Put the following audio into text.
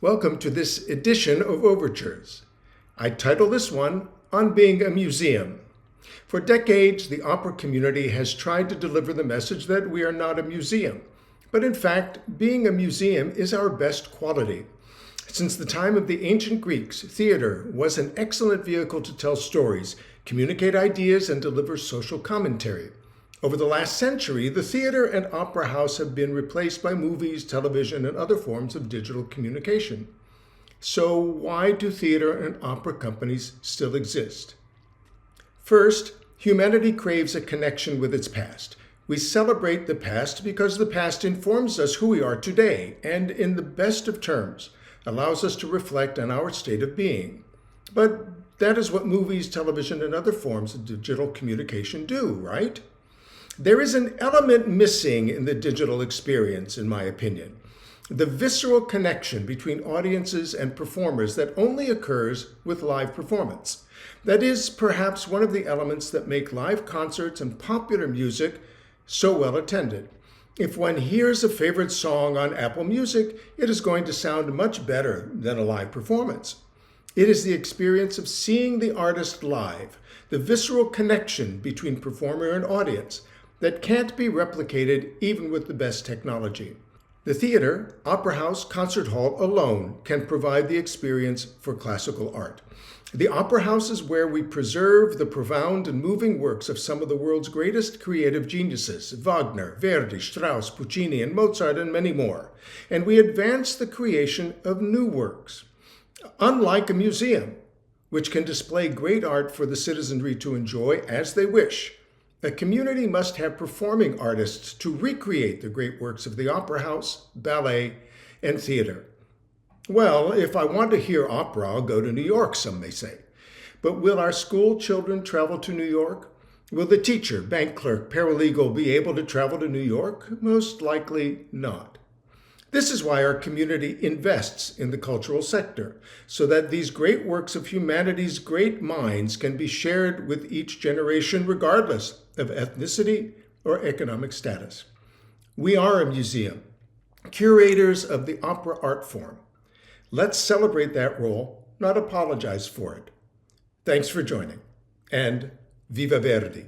Welcome to this edition of Overtures. I title this one, On Being a Museum. For decades, the opera community has tried to deliver the message that we are not a museum. But in fact, being a museum is our best quality. Since the time of the ancient Greeks, theater was an excellent vehicle to tell stories, communicate ideas, and deliver social commentary. Over the last century, the theater and opera house have been replaced by movies, television, and other forms of digital communication. So why do theater and opera companies still exist? First, humanity craves a connection with its past. We celebrate the past because the past informs us who we are today and, in the best of terms, allows us to reflect on our state of being. But that is what movies, television, and other forms of digital communication do, right? There is an element missing in the digital experience, in my opinion. The visceral connection between audiences and performers that only occurs with live performance. That is perhaps one of the elements that make live concerts and popular music so well attended. If one hears a favorite song on Apple Music, it is going to sound much better than a live performance. It is the experience of seeing the artist live, the visceral connection between performer and audience, that can't be replicated even with the best technology. The theater, opera house, concert hall alone can provide the experience for classical art. The opera house is where we preserve the profound and moving works of some of the world's greatest creative geniuses, Wagner, Verdi, Strauss, Puccini, and Mozart, and many more. And we advance the creation of new works. Unlike a museum, which can display great art for the citizenry to enjoy as they wish, a community must have performing artists to recreate the great works of the opera house, ballet, and theater. Well, if I want to hear opera, I'll go to New York, some may say. But will our school children travel to New York? Will the teacher, bank clerk, paralegal be able to travel to New York? Most likely not. This is why our community invests in the cultural sector, so that these great works of humanity's great minds can be shared with each generation regardless of ethnicity or economic status. We are a museum, curators of the opera art form. Let's celebrate that role, not apologize for it. Thanks for joining, and Viva Verdi!